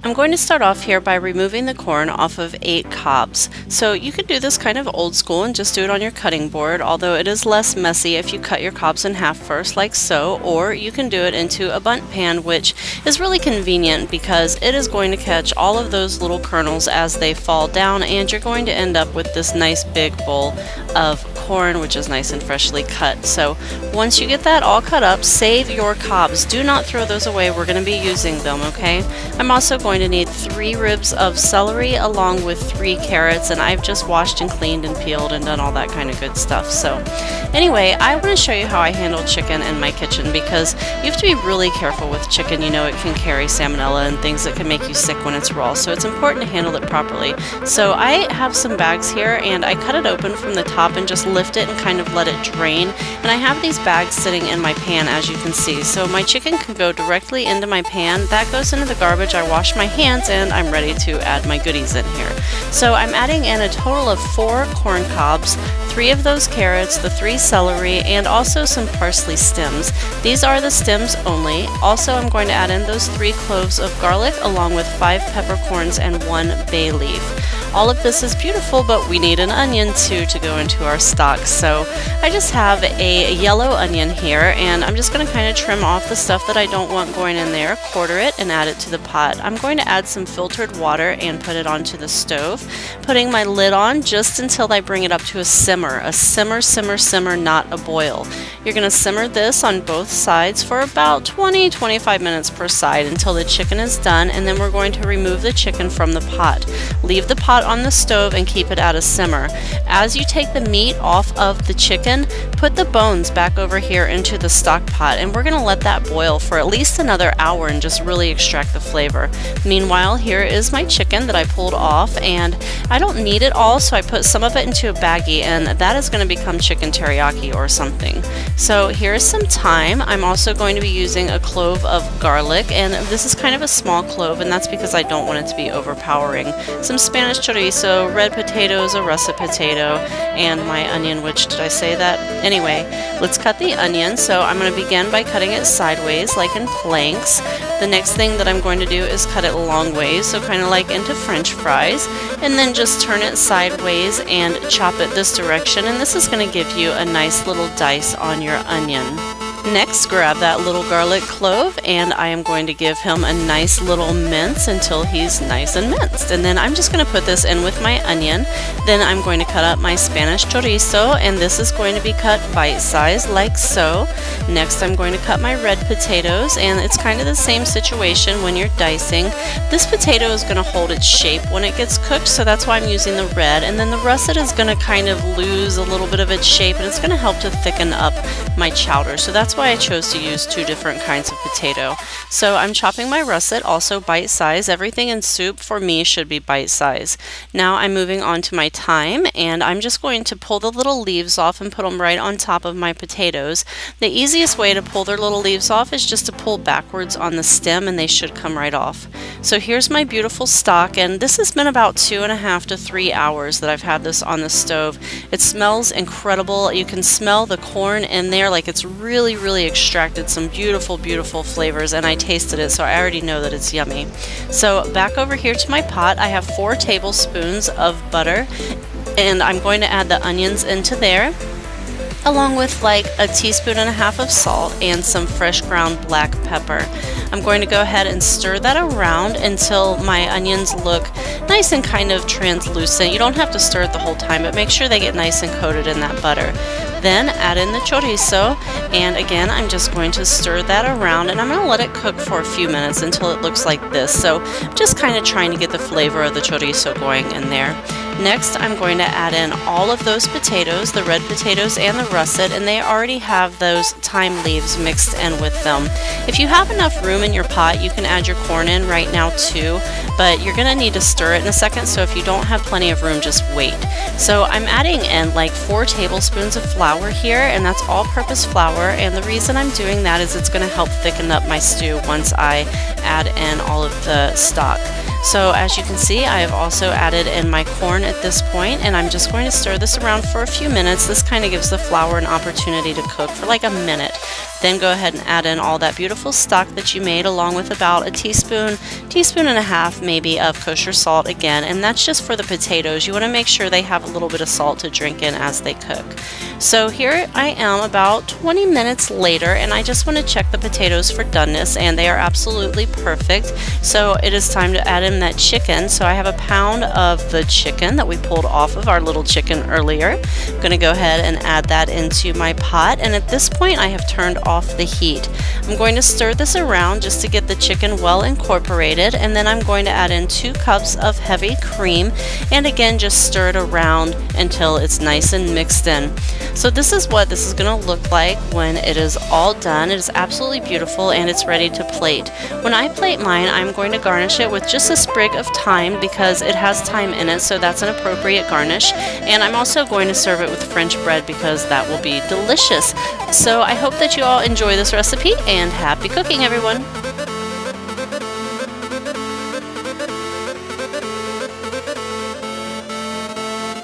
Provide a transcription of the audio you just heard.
I'm going to start off here by removing the corn off of 8 cobs. So you could do this kind of old school and just do it on your cutting board, although it is less messy if you cut your cobs in half first like so, or you can do it into a bundt pan, which is really convenient because it is going to catch all of those little kernels as they fall down, and you're going to end up with this nice big bowl of corn, which is nice and freshly cut. So once you get that all cut up, save your cobs. Do not throw those away. We're going to be using them, okay? I'm also going to need 3 ribs of celery along with 3 carrots, and I've just washed and cleaned and peeled and done all that kind of good stuff. So anyway, I want to show you how I handle chicken in my kitchen, because you have to be really careful with chicken. You know, it can carry salmonella and things that can make you sick when it's raw, so it's important to handle it properly. So I have some bags here, and I cut it open from the top and just lift it and kind of let it drain, and I have these bags sitting in my pan, as you can see. So my chicken can go directly into my pan. That goes into the garbage. I wash my hands and I'm ready to add my goodies in here. So I'm adding in a total of 4 corn cobs, 3 of those carrots, the 3 celery, and also some parsley stems. These are the stems only. Also, I'm going to add in those 3 cloves of garlic along with 5 peppercorns and 1 bay leaf. All of this is beautiful, but we need an onion too to go into our stock. So I just have a yellow onion here, and I'm just going to kind of trim off the stuff that I don't want going in there, quarter it, and add it to the pot. I'm going to add some filtered water and put it onto the stove, putting my lid on just until I bring it up to a simmer, simmer, not a boil. You're going to simmer this on both sides for about 20-25 minutes per side until the chicken is done, and then we're going to remove the chicken from the pot. Leave the pot on the stove and keep it at a simmer. As you take the meat off of the chicken, put the bones back over here into the stock pot, and we're going to let that boil for at least another hour and just really extract the flavor. Meanwhile, here is my chicken that I pulled off, and I don't need it all, so I put some of it into a baggie, and that is going to become chicken teriyaki or something. So here's some thyme. I'm also going to be using a clove of garlic, and this is kind of a small clove, and that's because I don't want it to be overpowering. Some Spanish chorizo, red potatoes, a russet potato, and my onion, which, did I say that? Anyway, let's cut the onion. So I'm going to begin by cutting it sideways, like in planks. The next thing that I'm going to do is cut it long ways, so kind of like into French fries, and then just turn it sideways and chop it this direction, and this is going to give you a nice little dice on your onion. Next, grab that little garlic clove, and I am going to give him a nice little mince until he's nice and minced. And then I'm just going to put this in with my onion. Then I'm going to cut up my Spanish chorizo, and this is going to be cut bite-sized like so. Next, I'm going to cut my red potatoes, and it's kind of the same situation when you're dicing. This potato is going to hold its shape when it gets cooked, so that's why I'm using the red. And then the russet is going to kind of lose a little bit of its shape, and it's going to help to thicken up my chowder. So that's why I chose to use 2 different kinds of potato. So I'm chopping my russet, also bite-size. Everything in soup for me should be bite-size. Now I'm moving on to my thyme, and I'm just going to pull the little leaves off and put them right on top of my potatoes. The easiest way to pull their little leaves off is just to pull backwards on the stem, and they should come right off. So here's my beautiful stock, and this has been about 2.5 to 3 hours that I've had this on the stove. It smells incredible. You can smell the corn in there, like it's really extracted some beautiful flavors, and I tasted it, so I already know that it's yummy. So back over here to my pot, I have 4 tablespoons of butter, and I'm going to add the onions into there, along with like a 1.5 teaspoons of salt and some fresh ground black pepper. I'm going to go ahead and stir that around until my onions look nice and kind of translucent. You don't have to stir it the whole time, but make sure they get nice and coated in that butter. Then add in the chorizo, and again I'm just going to stir that around, and I'm going to let it cook for a few minutes until it looks like this. So just kind of trying to get the flavor of the chorizo going in there. Next, I'm going to add in all of those potatoes, the red potatoes and the russet, and they already have those thyme leaves mixed in with them. If you have enough room in your pot, you can add your corn in right now too, but you're going to need to stir it in a second, so if you don't have plenty of room, just wait. So I'm adding in like 4 tablespoons of flour here, and that's all-purpose flour, and the reason I'm doing that is it's going to help thicken up my stew once I add in all of the stock. So as you can see, I have also added in my corn at this point, and I'm just going to stir this around for a few minutes. This kind of gives the flour an opportunity to cook for like a minute. Then go ahead and add in all that beautiful stock that you made, along with about a teaspoon and a half maybe of kosher salt again, and that's just for the potatoes. You want to make sure they have a little bit of salt to drink in as they cook. So here I am about 20 minutes later, and I just want to check the potatoes for doneness, and they are absolutely perfect. So it is time to add in that chicken. So I have a pound of the chicken that we pulled off of our little chicken earlier. I'm going to go ahead and add that into my pot, and at this point I have turned off the heat. I'm going to stir this around just to get the chicken well incorporated, and then I'm going to add in 2 cups of heavy cream, and again just stir it around until it's nice and mixed in. So this is what this is going to look like when it is all done. It is absolutely beautiful, and it's ready to plate. When I plate mine, I'm going to garnish it with just a sprig of thyme because it has thyme in it, so that's an appropriate garnish. And I'm also going to serve it with French bread because that will be delicious. So I hope that you all enjoy this recipe, and happy cooking, everyone!